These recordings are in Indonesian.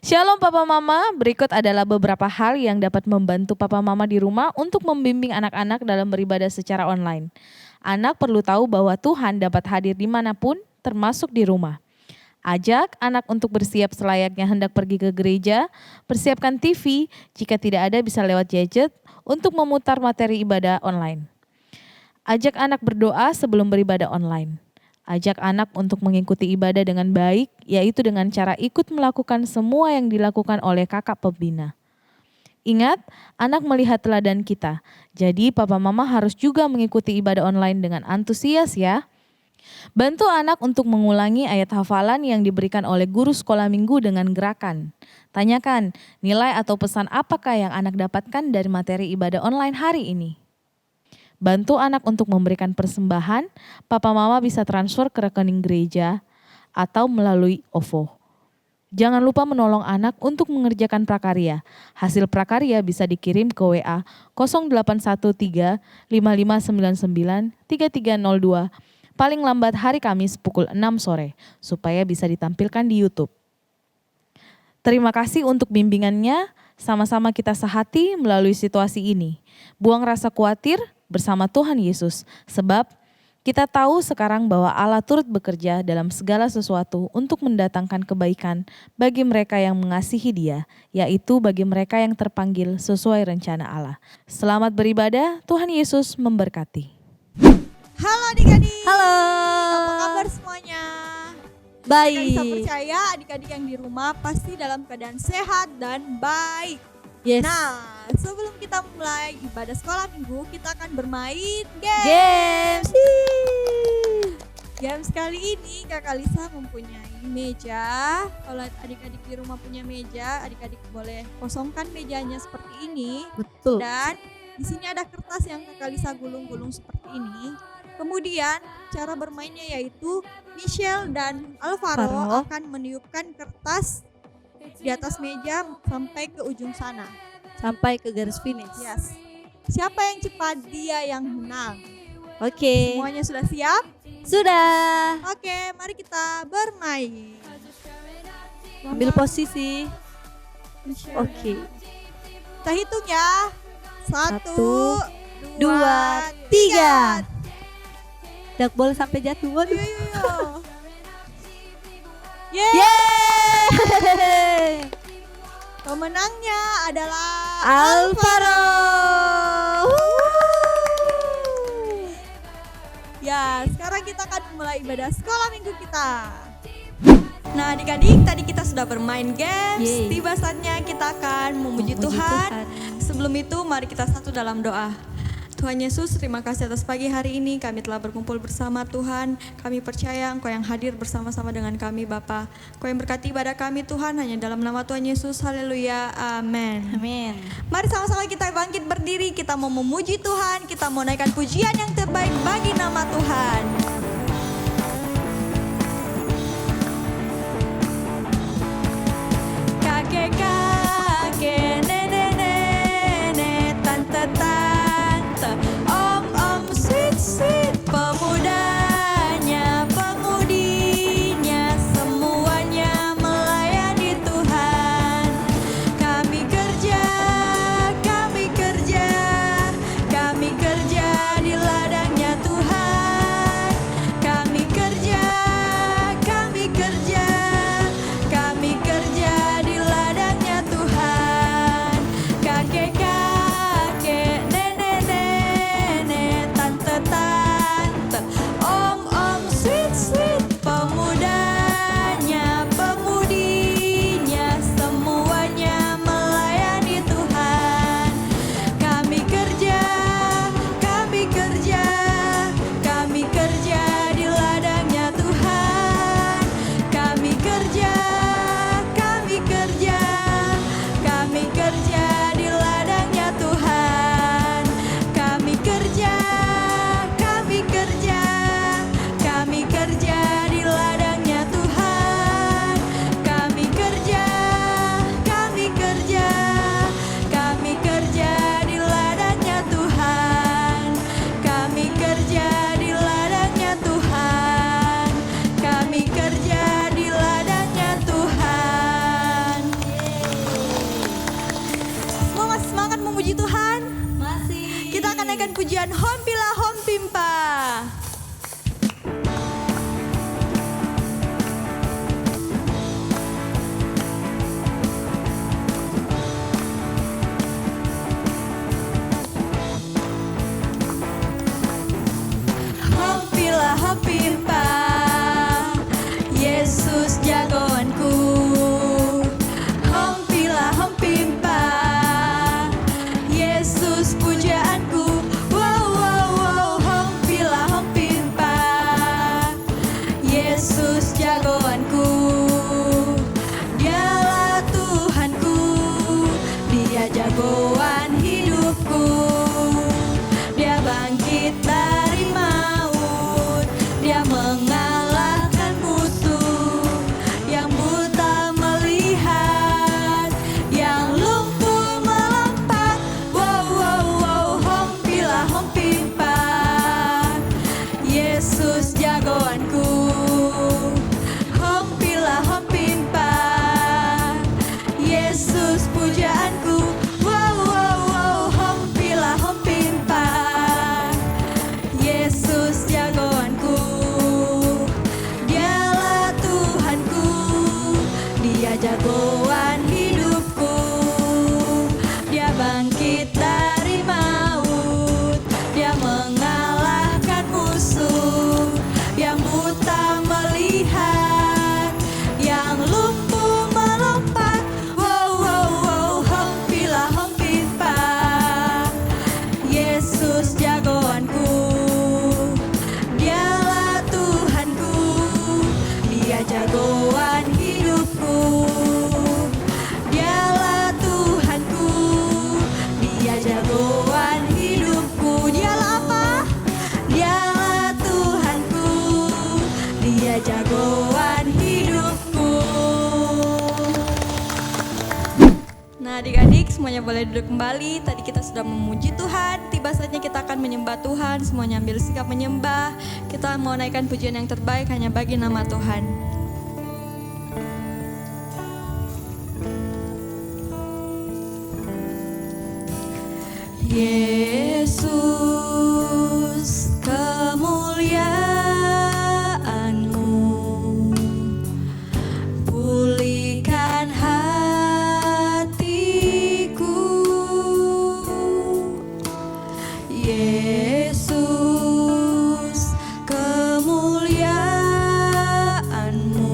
Shalom Papa Mama, berikut adalah beberapa hal yang dapat membantu Papa Mama di rumah untuk membimbing anak-anak dalam beribadah secara online. Anak perlu tahu bahwa Tuhan dapat hadir dimanapun, termasuk di rumah. Ajak anak untuk bersiap selayaknya hendak pergi ke gereja, persiapkan TV, jika tidak ada bisa lewat gadget untuk memutar materi ibadah online. Ajak anak berdoa sebelum beribadah online. Ajak anak untuk mengikuti ibadah dengan baik, yaitu dengan cara ikut melakukan semua yang dilakukan oleh kakak pembina. Ingat, anak melihat teladan kita, jadi papa mama harus juga mengikuti ibadah online dengan antusias ya. Bantu anak untuk mengulangi ayat hafalan yang diberikan oleh guru sekolah minggu dengan gerakan. Tanyakan, nilai atau pesan apakah yang anak dapatkan dari materi ibadah online hari ini. Bantu anak untuk memberikan persembahan, papa mama bisa transfer ke rekening gereja atau melalui OVO. Jangan lupa menolong anak untuk mengerjakan prakarya. Hasil prakarya bisa dikirim ke WA 0813 5599 3302 paling lambat hari Kamis pukul 6 sore supaya bisa ditampilkan di YouTube. Terima kasih untuk bimbingannya, sama-sama kita sehati melalui situasi ini. Buang rasa khawatir bersama Tuhan Yesus, sebab kita tahu sekarang bahwa Allah turut bekerja dalam segala sesuatu untuk mendatangkan kebaikan bagi mereka yang mengasihi Dia, yaitu bagi mereka yang terpanggil sesuai rencana Allah. Selamat beribadah, Tuhan Yesus memberkati. Halo adik-adik. Halo. Apa kabar semuanya? Baik. Kita bisa percaya adik-adik yang di rumah pasti dalam keadaan sehat dan baik. Yes. Nah, sebelum kita mulai ibadah sekolah minggu, kita akan bermain Games. Games kali ini Kakak Lisa mempunyai meja. Kalau adik-adik di rumah punya meja, adik-adik boleh kosongkan mejanya seperti ini. Betul. Dan di sini ada kertas yang Kakak Lisa gulung-gulung seperti ini. Kemudian cara bermainnya yaitu Michelle dan Alvaro akan meniupkan kertas di atas meja sampai ke ujung sana. Sampai ke garis finish. Yes. Siapa yang cepat dia yang menang. Oke. Semuanya sudah siap? Sudah. Oke, mari kita bermain. Ambil posisi. Michelle. Oke. Kita hitung ya. 1, 2, 3. Tidak boleh sampai jatuh. Waduh. Yeay. Pemenangnya adalah Alvaro. Ya, sekarang kita akan mulai ibadah sekolah minggu kita. Nah adik-adik, tadi kita sudah bermain games. Yeay. Tiba saatnya kita akan memuji Tuhan. Sebelum itu mari kita satu dalam doa. Tuhan Yesus, terima kasih atas pagi hari ini kami telah berkumpul bersama Tuhan. Kami percaya Engkau yang hadir bersama-sama dengan kami Bapa. Engkau yang berkati ibadah kami Tuhan, hanya dalam nama Tuhan Yesus. Haleluya, amin. Amin. Mari sama-sama kita bangkit berdiri, kita mau memuji Tuhan, kita mau naikkan pujian yang terbaik bagi nama Tuhan. Kakek-kakek, nenek-nenek, tante-tante, om-om, sweet-sweet, pemudanya, pemudinya, semuanya melayani Tuhan. Kami kerja, kami kerja, kami kerja di ladangnya Tuhan. pujian Hompila Hompimpa. Hompila Hompimpa, Yesus jagoanku. Hompila Hompimpa, Yesus pujaanku. Wow wow wow, Hompila Hompimpa, Yesus jagoanku. Dialah Tuhanku, Dia jagoan hidupku. Dia bangkit dari maut, Dia mengalahkan musuh. Yang buta melihat, yang lumpuh melompat. Wow wow wow, Hompila Hompimpa, Yesus jagoanku. Hompila Hompimpa, Yesus pujaanku. Wow wow wow, Hompila Hompimpa, Yesus jagoanku. Dialah Tuhanku, Dia jagoan hidupku. Dia bangkit dari maut, Dia mengalahkan musuh. Yang buta melihat, yang lumpuh melompat. Wow wow wow, Hompila Hompimpa, Yesus jagoanku. Dialah Tuhanku, Dia jagoan hidupku. Dialah Tuhanku, Dia jagoan hidupku. Dialah apa? Dialah Tuhanku, Dia jagoan hidupku. Nah adik-adik semuanya boleh duduk kembali. Tadi kita sudah memuji Tuhan. Tiba saatnya kita akan menyembah Tuhan. Semuanya ambil sikap menyembah. Kita mau naikkan pujian yang terbaik hanya bagi nama Tuhan. Yesus, kemuliaan-Mu pulihkan hatiku. Yesus, kemuliaan-Mu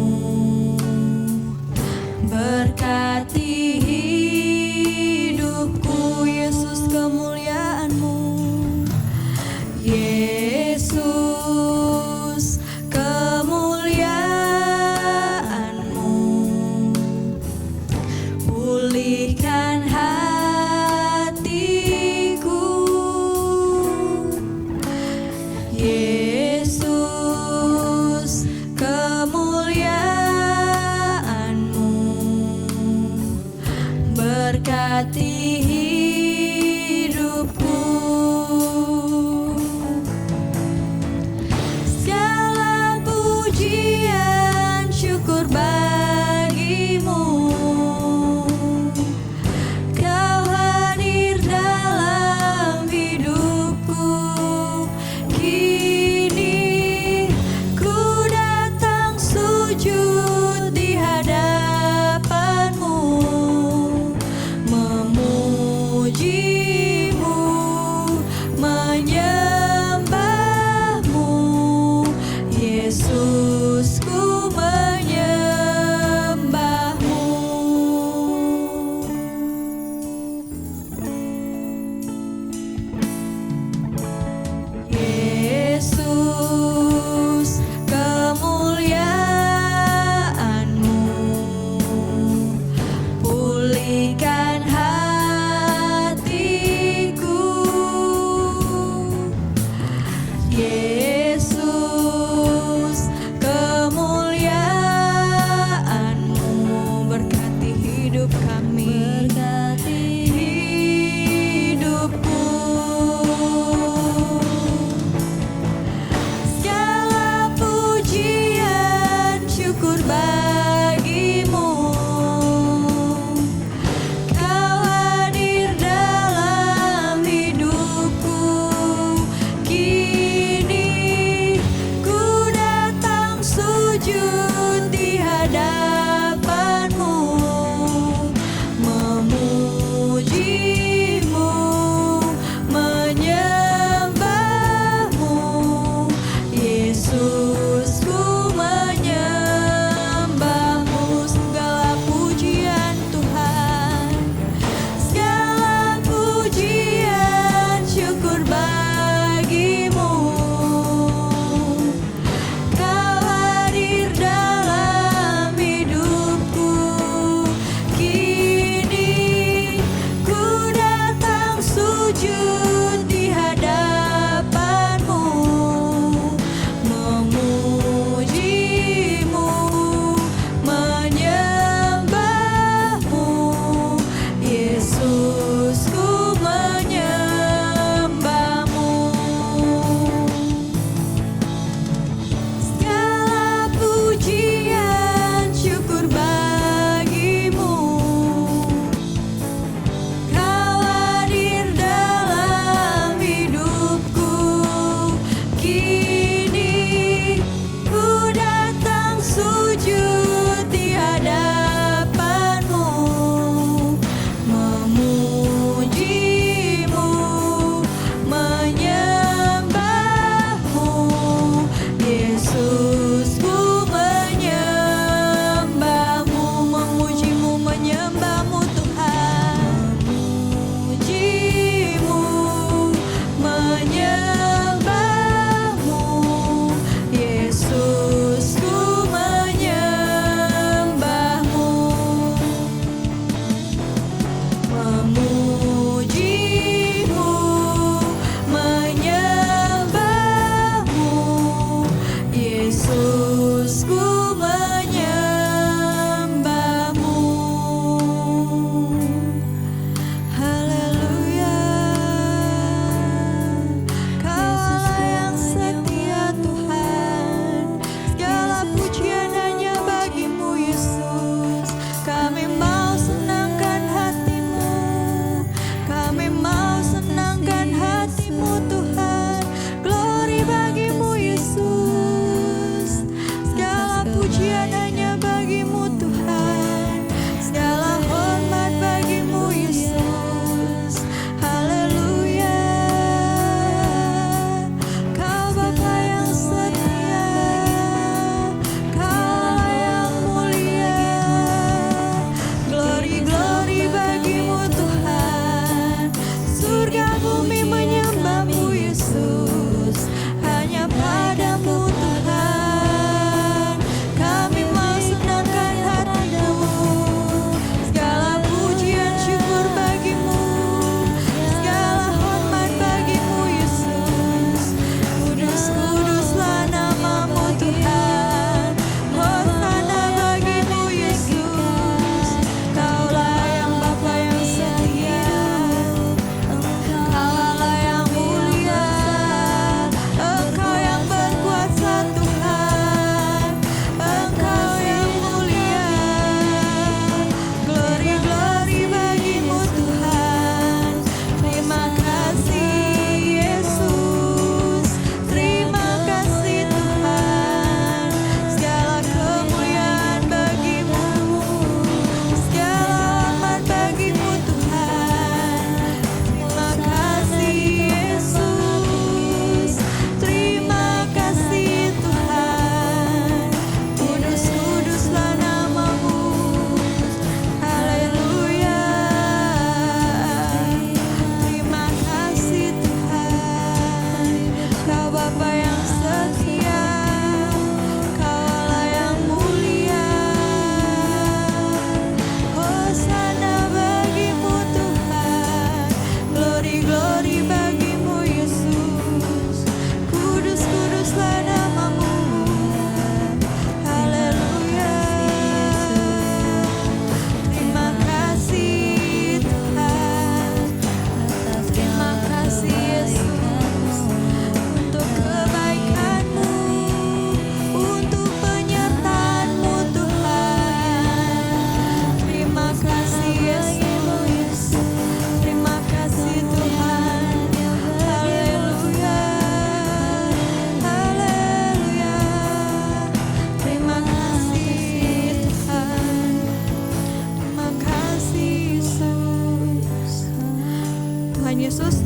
berkati hidupku. Yesus, kemuliaan-Mu. Yesus, kemuliaan-Mu pulihkan hatiku. Yesus, kemuliaan-Mu berkati hidupku. Segala pujian syukur bagi-Mu. Kau hadir dalam hidupku. Kini ku datang sujud di hadapan-Mu, memuji-Mu, menyembah-Mu. Yesus, ku menyembah-Mu. Yesus, kemuliaan-Mu pulihkan hatiku. Yesus, kemuliaan-Mu berkati hidup kami. Berkati hidupku. Segala pujian syukur bagi-Mu. Kau hadir dalam hidupku.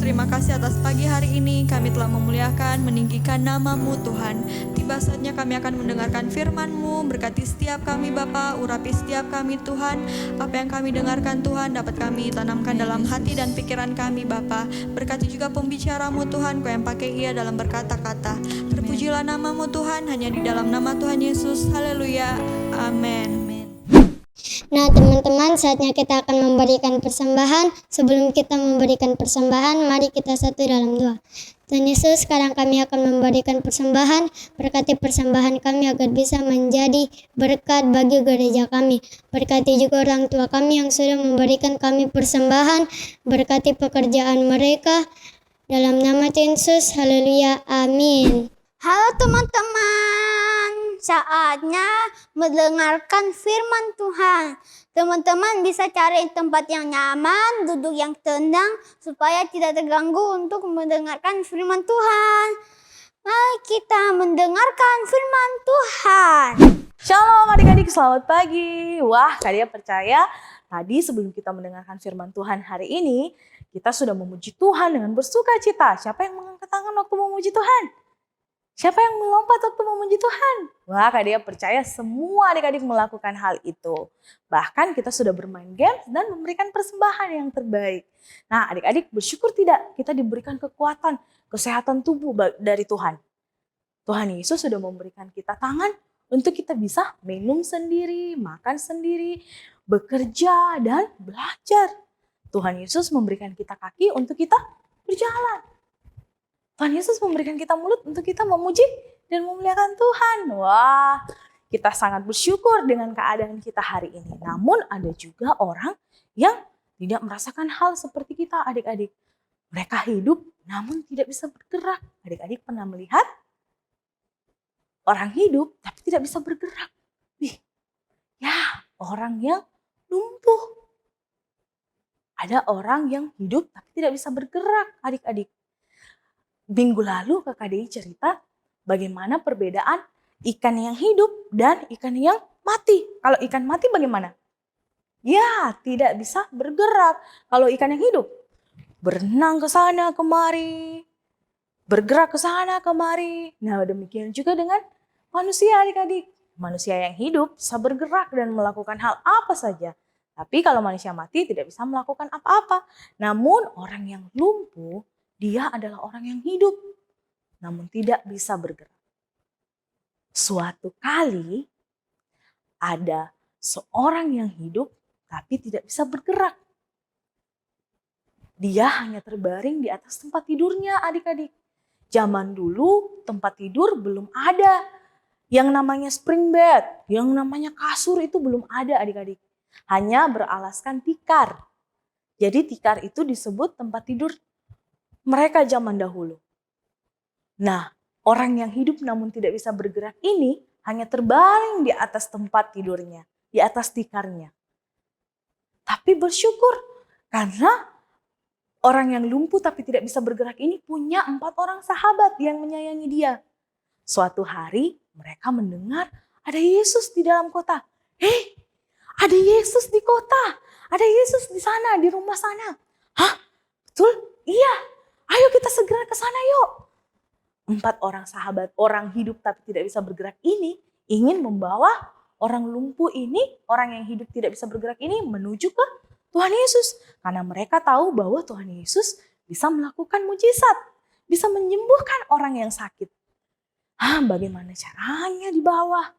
terima kasih atas pagi hari ini. Kami telah memuliakan, meninggikan nama-Mu Tuhan. Tiba saatnya kami akan mendengarkan firman-Mu. Berkati setiap kami Bapa, urapi setiap kami Tuhan. Apa yang kami dengarkan Tuhan dapat kami tanamkan dalam hati dan pikiran kami Bapa. Berkati juga pembicara-Mu Tuhan, Kau yang pakai ia dalam berkata-kata. Terpujilah nama-Mu Tuhan, hanya di dalam nama Tuhan Yesus. Haleluya. Amin. Nah teman-teman, saatnya kita akan memberikan persembahan. Sebelum kita memberikan persembahan, mari kita satu dalam doa. Tuhan Yesus, sekarang kami akan memberikan persembahan. Berkati persembahan kami agar bisa menjadi berkat bagi gereja kami. Berkati juga orang tua kami yang sudah memberikan kami persembahan. Berkati pekerjaan mereka. Dalam nama Tuhan Yesus, haleluya, amin. Halo teman-teman, saatnya mendengarkan firman Tuhan. Teman-teman bisa cari tempat yang nyaman, duduk yang tenang, supaya tidak terganggu untuk mendengarkan firman Tuhan. Mari kita mendengarkan firman Tuhan. Shalom adik-adik, selamat pagi. Wah, kalian percaya tadi sebelum kita mendengarkan firman Tuhan hari ini, kita sudah memuji Tuhan dengan bersuka cita. Siapa yang mengangkat tangan waktu memuji Tuhan? Siapa yang melompat waktu memuji Tuhan? Wah, Kak Dea percaya semua adik-adik melakukan hal itu. Bahkan kita sudah bermain games dan memberikan persembahan yang terbaik. Nah, adik-adik bersyukur tidak kita diberikan kekuatan, kesehatan tubuh dari Tuhan. Tuhan Yesus sudah memberikan kita tangan untuk kita bisa minum sendiri, makan sendiri, bekerja, dan belajar. Tuhan Yesus memberikan kita kaki untuk kita berjalan. Tuhan Yesus memberikan kita mulut untuk kita memuji dan memuliakan Tuhan. Wah, kita sangat bersyukur dengan keadaan kita hari ini. Namun ada juga orang yang tidak merasakan hal seperti kita adik-adik. Mereka hidup namun tidak bisa bergerak. Adik-adik pernah melihat orang hidup tapi tidak bisa bergerak. Ya, orang yang lumpuh. Ada orang yang hidup tapi tidak bisa bergerak adik-adik. Minggu lalu Kakak Dei cerita bagaimana perbedaan ikan yang hidup dan ikan yang mati. Kalau ikan mati bagaimana? Ya, tidak bisa bergerak. Kalau ikan yang hidup, berenang ke sana kemari, bergerak ke sana kemari. Nah, demikian juga dengan manusia adik-adik. Manusia yang hidup bisa bergerak dan melakukan hal apa saja. Tapi kalau manusia mati tidak bisa melakukan apa-apa. Namun orang yang lumpuh, dia adalah orang yang hidup, namun tidak bisa bergerak. Suatu kali ada seorang yang hidup, tapi tidak bisa bergerak. Dia hanya terbaring di atas tempat tidurnya adik-adik. Zaman dulu tempat tidur belum ada. Yang namanya spring bed, yang namanya kasur itu belum ada adik-adik. Hanya beralaskan tikar. Jadi tikar itu disebut tempat tidur mereka zaman dahulu. Nah, orang yang hidup namun tidak bisa bergerak ini hanya terbaring di atas tempat tidurnya, di atas tikarnya. Tapi bersyukur karena orang yang lumpuh tapi tidak bisa bergerak ini punya 4 orang sahabat yang menyayangi dia. Suatu hari mereka mendengar ada Yesus di dalam kota. Ada Yesus di kota, ada Yesus di sana, di rumah sana. Hah? Betul? Iya. Ayo kita segera ke sana yuk. 4 orang sahabat, orang hidup tapi tidak bisa bergerak ini ingin membawa orang lumpuh ini, orang yang hidup tidak bisa bergerak ini menuju ke Tuhan Yesus. Karena mereka tahu bahwa Tuhan Yesus bisa melakukan mujizat, bisa menyembuhkan orang yang sakit. Bagaimana caranya dibawa?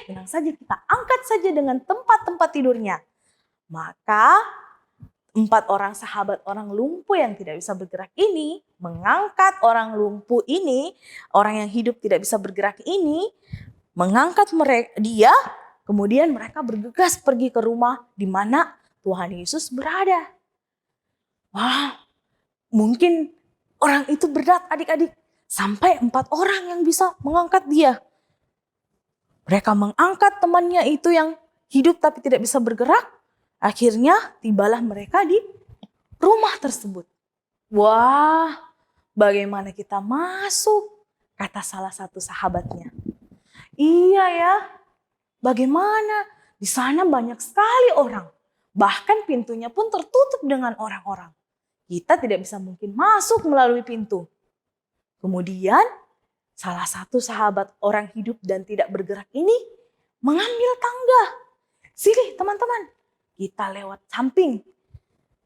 Tenang saja, kita angkat saja dengan tempat-tempat tidurnya. Maka 4 orang sahabat orang lumpuh yang tidak bisa bergerak ini mengangkat orang lumpuh ini, orang yang hidup tidak bisa bergerak ini, mengangkat dia, kemudian mereka bergegas pergi ke rumah di mana Tuhan Yesus berada. Wah, mungkin orang itu berat adik-adik, sampai 4 orang yang bisa mengangkat dia. Mereka mengangkat temannya itu yang hidup tapi tidak bisa bergerak. Akhirnya tibalah mereka di rumah tersebut. Wah, bagaimana kita masuk? Kata salah satu sahabatnya. Iya ya, bagaimana? Di sana banyak sekali orang. Bahkan pintunya pun tertutup dengan orang-orang. kita tidak bisa mungkin masuk melalui pintu. Kemudian salah satu sahabat orang hidup dan tidak bergerak ini mengambil tangga. Sini teman-teman, kita lewat samping.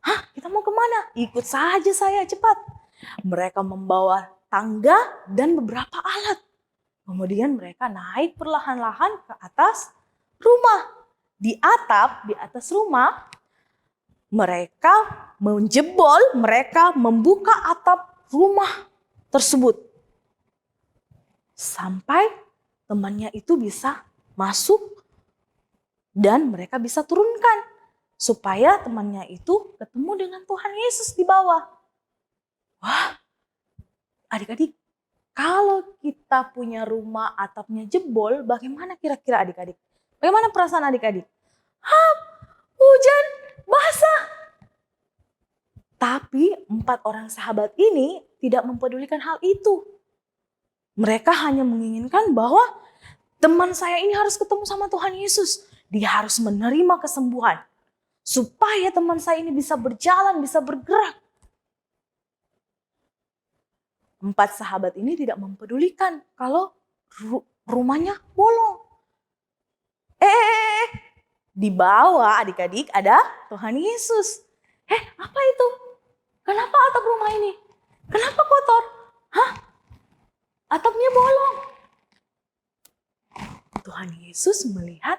Hah, kita mau kemana? Ikut saja saya, cepat. Mereka membawa tangga dan beberapa alat. Kemudian mereka naik perlahan-lahan ke atas rumah. Di atap, di atas rumah, mereka menjebol, mereka membuka atap rumah tersebut. Sampai temannya itu bisa masuk dan mereka bisa turunkan. Supaya temannya itu ketemu dengan Tuhan Yesus di bawah. Wah, adik-adik, kalau kita punya rumah atapnya jebol, bagaimana kira-kira adik-adik? Bagaimana perasaan adik-adik? Hujan, basah. Tapi 4 orang sahabat ini tidak mempedulikan hal itu. Mereka hanya menginginkan bahwa teman saya ini harus ketemu sama Tuhan Yesus. Dia harus menerima kesembuhan. Supaya teman saya ini bisa berjalan, bisa bergerak. 4 sahabat ini tidak mempedulikan kalau rumahnya bolong. Di bawah adik-adik ada Tuhan Yesus. Apa itu? Kenapa atap rumah ini? Kenapa kotor? Atapnya bolong. Tuhan Yesus melihat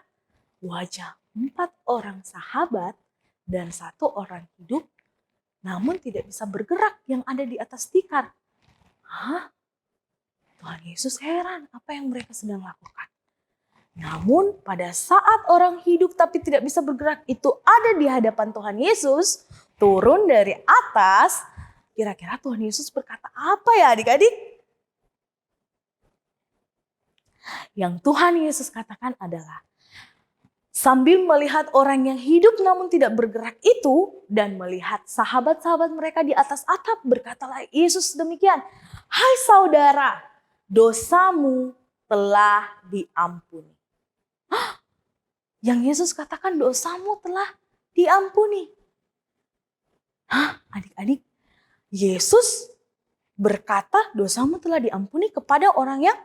wajah 4 orang sahabat dan 1 orang hidup, namun tidak bisa bergerak yang ada di atas tikar. Tuhan Yesus heran apa yang mereka sedang lakukan. Namun pada saat orang hidup tapi tidak bisa bergerak itu ada di hadapan Tuhan Yesus, turun dari atas, kira-kira Tuhan Yesus berkata apa ya adik-adik? Yang Tuhan Yesus katakan adalah, sambil melihat orang yang hidup namun tidak bergerak itu dan melihat sahabat-sahabat mereka di atas atap, berkatalah Yesus demikian, "Hai saudara, dosamu telah diampuni." Yang Yesus katakan dosamu telah diampuni. Adik-adik, Yesus berkata dosamu telah diampuni kepada orang yang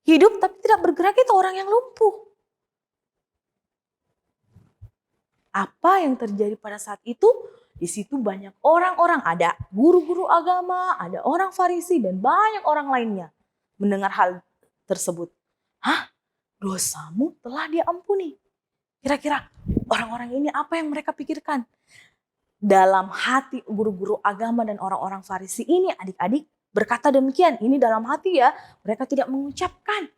hidup tapi tidak bergerak, itu orang yang lumpuh. Apa yang terjadi pada saat itu? Di situ banyak orang-orang, ada guru-guru agama, ada orang Farisi dan banyak orang lainnya mendengar hal tersebut. Dosamu telah diampuni. Kira-kira orang-orang ini apa yang mereka pikirkan? Dalam hati guru-guru agama dan orang-orang Farisi ini adik-adik berkata demikian. Ini dalam hati ya, mereka tidak mengucapkan.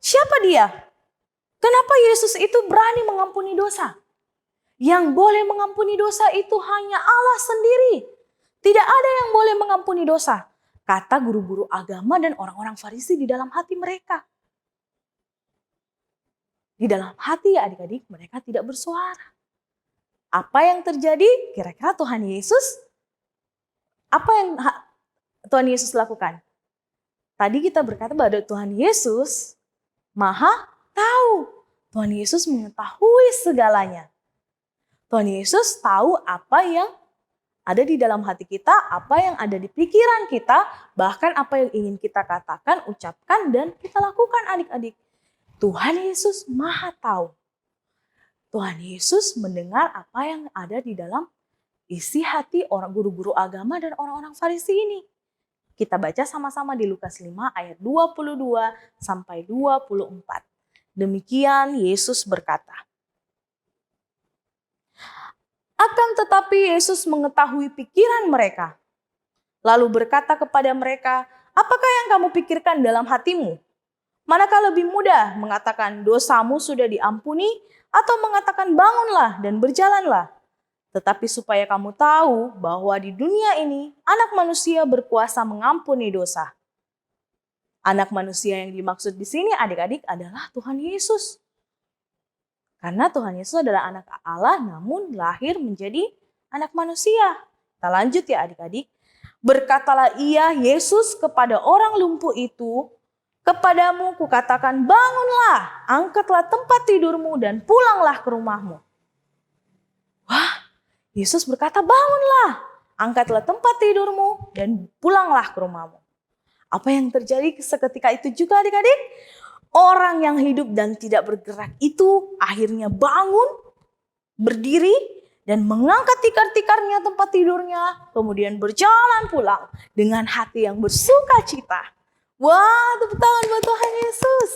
Siapa dia? Kenapa Yesus itu berani mengampuni dosa? Yang boleh mengampuni dosa itu hanya Allah sendiri. Tidak ada yang boleh mengampuni dosa. Kata guru-guru agama dan orang-orang Farisi di dalam hati mereka. Di dalam hati ya adik-adik mereka tidak bersuara. Apa yang terjadi? Kira-kira Tuhan Yesus, apa yang Tuhan Yesus lakukan? Tadi kita berkata bahwa Tuhan Yesus Maha tahu. Tuhan Yesus mengetahui segalanya. Tuhan Yesus tahu apa yang ada di dalam hati kita, apa yang ada di pikiran kita, bahkan apa yang ingin kita katakan, ucapkan, dan kita lakukan adik-adik. Tuhan Yesus Maha tahu. Tuhan Yesus mendengar apa yang ada di dalam isi hati orang guru-guru agama dan orang-orang Farisi ini. Kita baca sama-sama di Lukas 5 ayat 22 sampai 24. Demikian Yesus berkata. Akan tetapi Yesus mengetahui pikiran mereka. Lalu berkata kepada mereka, "Apakah yang kamu pikirkan dalam hatimu? Manakah lebih mudah mengatakan dosamu sudah diampuni atau mengatakan bangunlah dan berjalanlah? Tetapi supaya kamu tahu bahwa di dunia ini anak manusia berkuasa mengampuni dosa." Anak manusia yang dimaksud di sini adik-adik adalah Tuhan Yesus. Karena Tuhan Yesus adalah anak Allah namun lahir menjadi anak manusia. Kita lanjut ya adik-adik. Berkatalah ia Yesus kepada orang lumpuh itu, "Kepadamu kukatakan bangunlah, angkatlah tempat tidurmu dan pulanglah ke rumahmu." Wah, Yesus berkata, bangunlah, angkatlah tempat tidurmu dan pulanglah ke rumahmu. Apa yang terjadi seketika itu juga adik-adik? Orang yang hidup dan tidak bergerak itu akhirnya bangun, berdiri, dan mengangkat tikar-tikarnya tempat tidurnya, kemudian berjalan pulang dengan hati yang bersuka cita. Wah, tepuk tangan buat Tuhan Yesus.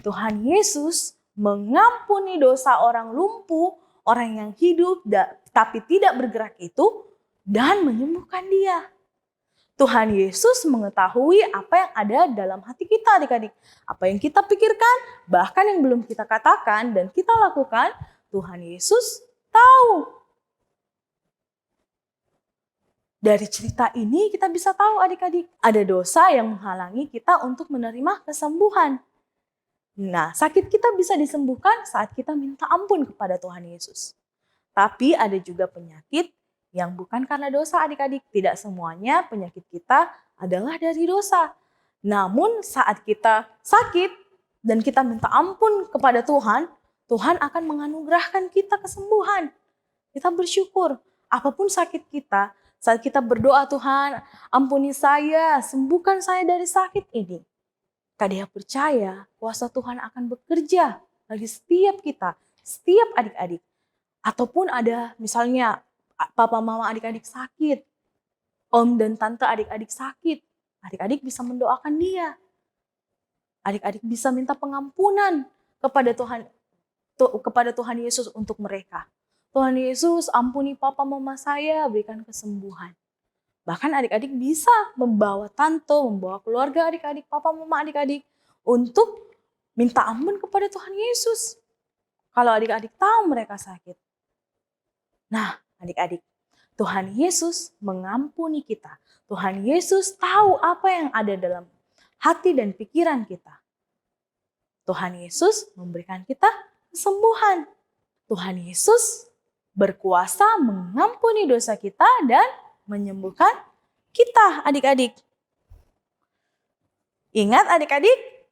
Tuhan Yesus mengampuni dosa orang lumpuh, orang yang hidup tapi tidak bergerak itu, dan menyembuhkan dia. Tuhan Yesus mengetahui apa yang ada dalam hati kita adik-adik. Apa yang kita pikirkan, bahkan yang belum kita katakan dan kita lakukan, Tuhan Yesus tahu. Dari cerita ini kita bisa tahu adik-adik, ada dosa yang menghalangi kita untuk menerima kesembuhan. Nah, sakit kita bisa disembuhkan saat kita minta ampun kepada Tuhan Yesus. Tapi ada juga penyakit yang bukan karena dosa adik-adik. Tidak semuanya penyakit kita adalah dari dosa. Namun saat kita sakit dan kita minta ampun kepada Tuhan, Tuhan akan menganugerahkan kita kesembuhan. Kita bersyukur apapun sakit kita, saat kita berdoa, Tuhan ampuni saya, sembuhkan saya dari sakit ini. Kadang percaya kuasa Tuhan akan bekerja bagi setiap kita, setiap adik-adik. Ataupun ada misalnya papa mama adik-adik sakit, om dan tante adik-adik sakit, adik-adik bisa mendoakan dia. Adik-adik bisa minta pengampunan kepada Tuhan Yesus untuk mereka. Tuhan Yesus, ampuni papa mama saya, berikan kesembuhan. Bahkan adik-adik bisa membawa tante, membawa keluarga adik-adik, papa mama adik-adik untuk minta ampun kepada Tuhan Yesus. Kalau adik-adik tahu mereka sakit. Nah, adik-adik, Tuhan Yesus mengampuni kita. Tuhan Yesus tahu apa yang ada dalam hati dan pikiran kita. Tuhan Yesus memberikan kita kesembuhan. Tuhan Yesus berkuasa mengampuni dosa kita dan menyembuhkan kita, adik-adik. Ingat adik-adik,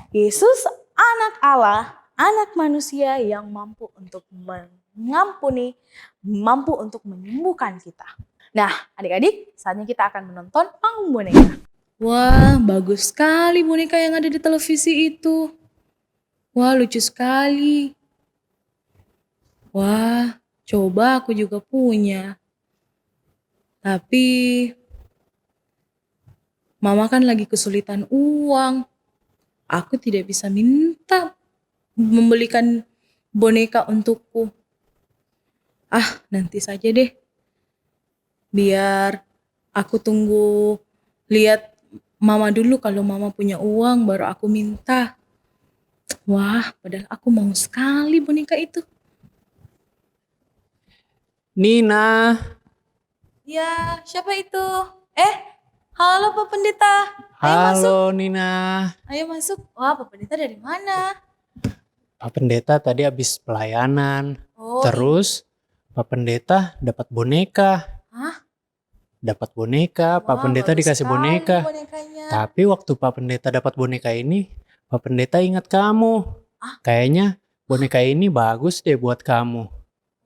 Yesus anak Allah, anak manusia yang mampu untuk mengampuni, mampu untuk menyembuhkan kita. Nah, adik-adik, saatnya kita akan menonton panggung boneka. Wah, bagus sekali boneka yang ada di televisi itu. Wah, lucu sekali. Wah, coba aku juga punya. Tapi mama kan lagi kesulitan uang. Aku tidak bisa minta membelikan boneka untukku. Nanti saja deh. Biar aku tunggu lihat mama dulu, kalau mama punya uang baru aku minta. Wah, padahal aku mau sekali boneka itu. Nina. Ya, siapa itu? Halo Pak Pendeta. Ayo masuk. Halo Nina. Ayo masuk. Wah, Pak Pendeta dari mana? Pak Pendeta tadi habis pelayanan. Oh, Terus Pak Pendeta dapat boneka. Hah? Dapat boneka, Pak wah, Pendeta bagus dikasih sekali boneka. bonekanya. Tapi waktu Pak Pendeta dapat boneka ini, Pak Pendeta ingat kamu. Kayaknya boneka ini bagus deh buat kamu.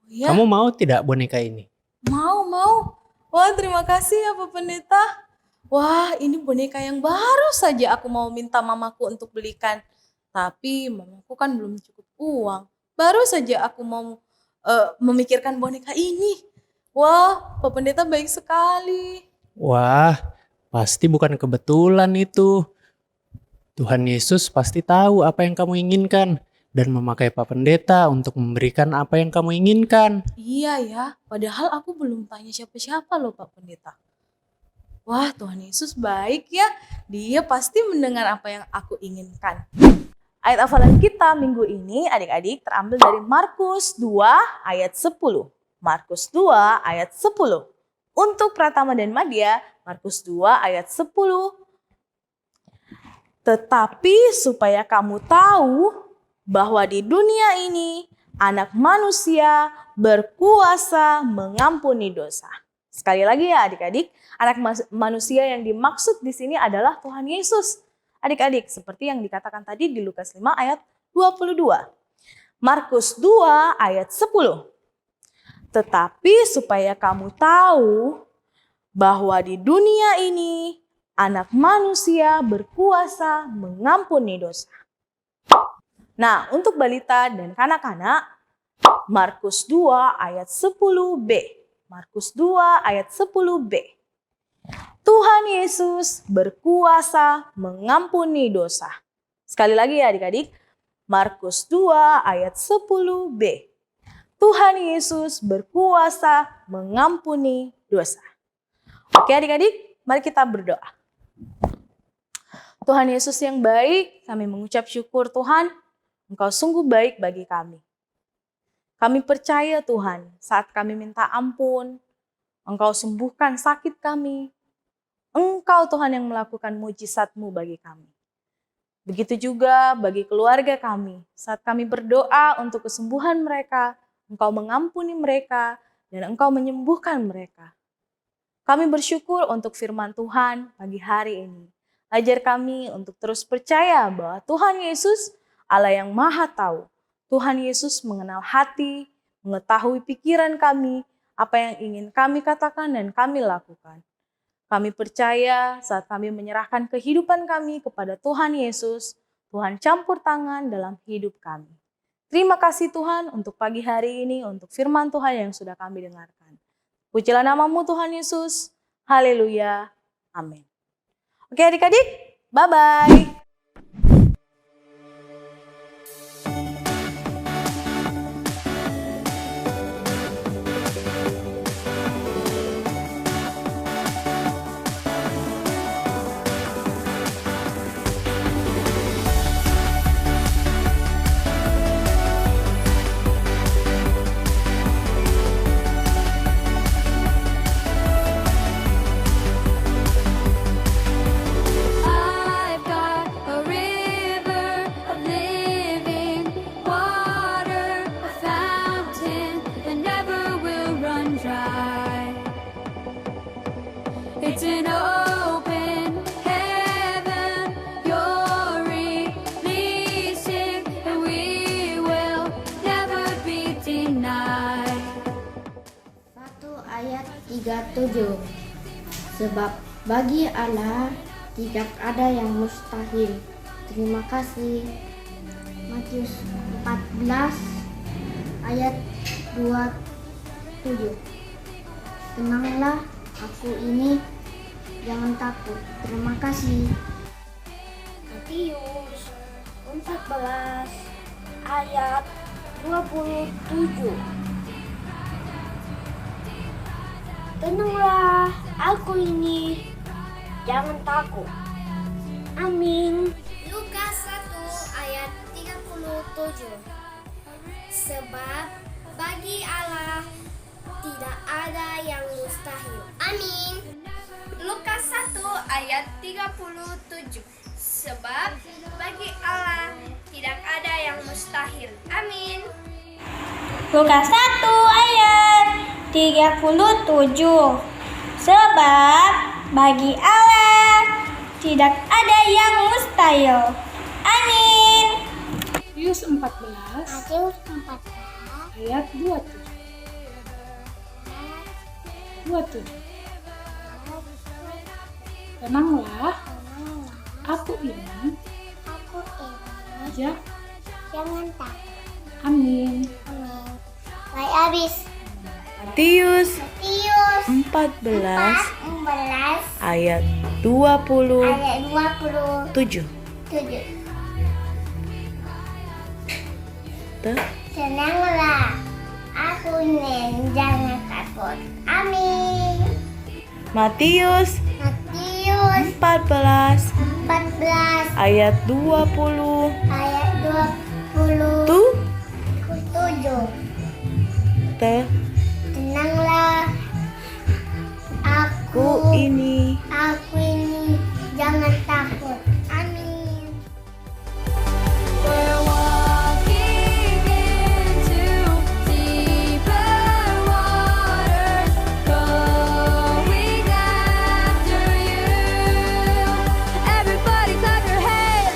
Ya, Kamu mau tidak boneka ini? mau. Wah, terima kasih ya Pak Pendeta. Wah, ini boneka yang baru saja aku mau minta mamaku untuk belikan. Tapi mamaku kan belum cukup uang. Baru saja aku mau memikirkan boneka ini. Wah, Pak Pendeta baik sekali. Wah, pasti bukan kebetulan itu. Tuhan Yesus pasti tahu apa yang kamu inginkan dan memakai Pak Pendeta untuk memberikan apa yang kamu inginkan. Iya ya, padahal aku belum tanya siapa-siapa loh Pak Pendeta. Wah, Tuhan Yesus baik ya. Dia pasti mendengar apa yang aku inginkan. Ayat hafalan kita minggu ini adik-adik terambil dari Markus 2 ayat 10. Markus 2 ayat 10. Untuk Pratama dan Madya, Markus 2 ayat 10. Tetapi supaya kamu tahu bahwa di dunia ini Anak Manusia berkuasa mengampuni dosa. Sekali lagi ya adik-adik, Anak Manusia yang dimaksud di sini adalah Tuhan Yesus. Adik-adik, seperti yang dikatakan tadi di Lukas 5 ayat 22. Markus 2 ayat 10. Tetapi supaya kamu tahu bahwa di dunia ini Anak Manusia berkuasa mengampuni dosa. Nah, untuk balita dan kanak-kanak, Markus 2 ayat 10b. Markus 2 ayat 10b. Tuhan Yesus berkuasa mengampuni dosa. Sekali lagi ya adik-adik, Markus 2 ayat 10b. Tuhan Yesus berkuasa mengampuni dosa. Oke adik-adik, mari kita berdoa. Tuhan Yesus yang baik, kami mengucap syukur Tuhan, Engkau sungguh baik bagi kami. Kami percaya Tuhan, saat kami minta ampun, Engkau sembuhkan sakit kami. Engkau Tuhan yang melakukan mujizat-Mu bagi kami. Begitu juga bagi keluarga kami, saat kami berdoa untuk kesembuhan mereka, Engkau mengampuni mereka, dan Engkau menyembuhkan mereka. Kami bersyukur untuk firman Tuhan pagi hari ini. Ajar kami untuk terus percaya bahwa Tuhan Yesus Allah yang Maha Tahu. Tuhan Yesus mengenal hati, mengetahui pikiran kami, apa yang ingin kami katakan dan kami lakukan. Kami percaya saat kami menyerahkan kehidupan kami kepada Tuhan Yesus, Tuhan campur tangan dalam hidup kami. Terima kasih Tuhan untuk pagi hari ini, untuk firman Tuhan yang sudah kami dengarkan. Pujilah namamu Tuhan Yesus. Haleluya. Amin. Oke adik-adik, bye-bye. I've got a river of living water, a fountain that never will run dry. It's an open heaven you're releasing, and we will never be denied. 1 ayat 37. Sebab bagi Allah tidak ada yang mustahil. Terima kasih. Matius 14 ayat 27. Tenanglah, aku ini, jangan takut. Terima kasih. Matius 14 ayat 27. Tenanglah, aku ini, jangan takut. Amin. Lukas 1 ayat 37. Sebab bagi Allah tidak ada yang mustahil. Amin. Lukas 1 ayat 37. Sebab bagi Allah tidak ada yang mustahil. Amin. Lukas 1 ayat 37. Sebab bagi Allah tidak ada yang mustahil. Amin. Matius 14 Matius 14 ayat 27. Tenanglah, aku ini, jangan takut. amin. Baik habis. Matius Matius 14 14 ayat 27. ayat 27. Tenanglah, aku ini, jangan takut. Amin. Matius Matius 14 14 ayat 20. ayat 27. Tenanglah, Aku ini. aku ini, jangan takut. Amin. We're walking into deeper waters, going after you. Everybody clap your hands.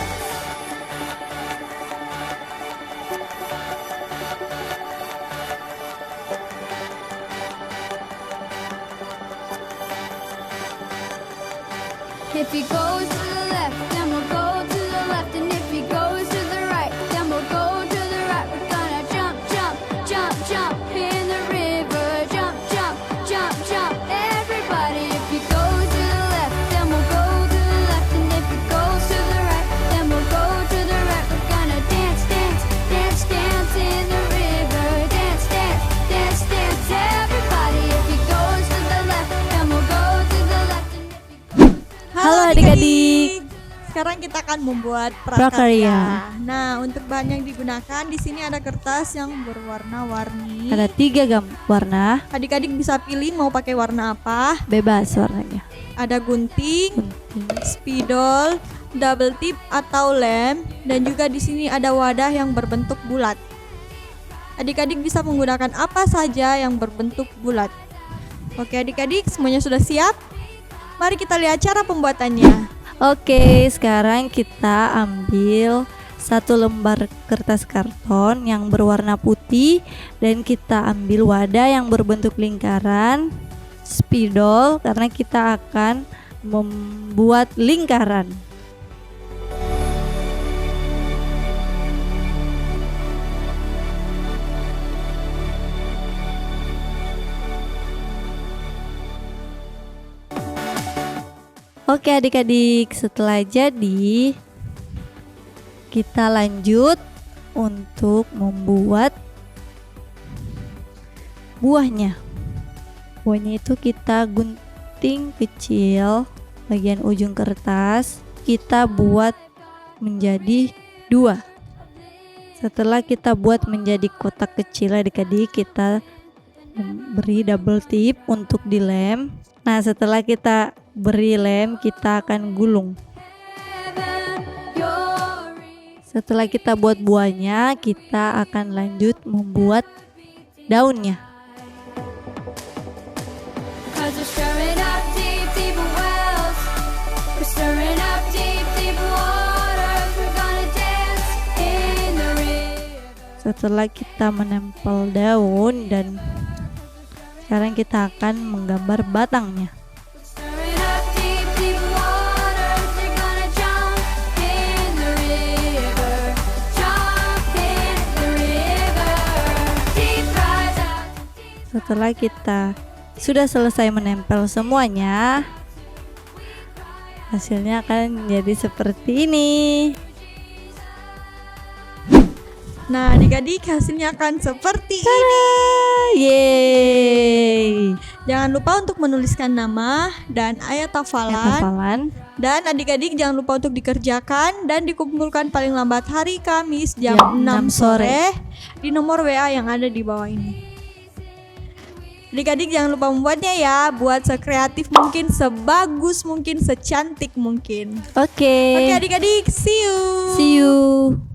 If he goes to the left, then we'll go to the left. And if he goes to the right, then we'll go to the right. We're gonna jump, jump, jump, jump in the river. Jump, jump, jump, jump. Everybody, if he goes to the left, then we'll go to the left. And if he goes to the right, then we'll go to the right. We're gonna dance, dance, dance, dance in the river. Dance, dance, dance, dance. Everybody, if he goes to the left, then we'll go to the left. And if he Halo adik-adik. Sekarang kita akan membuat Prakarya. prakarya. Nah, untuk bahan yang digunakan di sini ada kertas yang berwarna-warni. Ada 3 warna, Adik-adik bisa pilih mau pakai warna apa. bebas warnanya. Ada gunting, spidol, double tip atau lem, dan juga di sini ada wadah yang berbentuk bulat. Adik-adik bisa menggunakan apa saja yang berbentuk bulat. Oke, adik-adik semuanya sudah siap? Mari kita lihat cara pembuatannya. Oke, sekarang kita ambil 1 lembar kertas karton yang berwarna putih dan kita ambil wadah yang berbentuk lingkaran, spidol karena kita akan membuat lingkaran. Oke adik-adik, setelah jadi kita lanjut untuk membuat buahnya. Buahnya itu kita gunting kecil bagian ujung kertas, kita buat menjadi 2. Setelah kita buat menjadi kotak kecil adik-adik, kita beri double tip untuk dilem. Nah, setelah kita beri lem, kita akan gulung. Setelah kita buat buahnya, kita akan lanjut membuat daunnya. 'Cause we're stirring up deep, deep wells. We're stirring up deep, deep waters. We're gonna dance in the river. Setelah kita menempel daun dan sekarang kita akan menggambar batangnya. Stirring up deep, deep waters. We're gonna jump in the river. Jump in the river. Deep rise up. Setelah kita sudah selesai menempel semuanya, hasilnya akan jadi seperti ini. Nah, adik-adik hasilnya akan seperti ini. Yeay! Jangan lupa untuk menuliskan nama dan ayat hafalan. Hafalan. Dan adik-adik jangan lupa untuk dikerjakan dan dikumpulkan paling lambat hari Kamis jam Jam 6 6 sore di nomor WA yang ada di bawah ini. Adik-adik jangan lupa membuatnya ya. Buat sekreatif mungkin, sebagus mungkin, secantik mungkin. Oke. Oke adik-adik, see you. See you.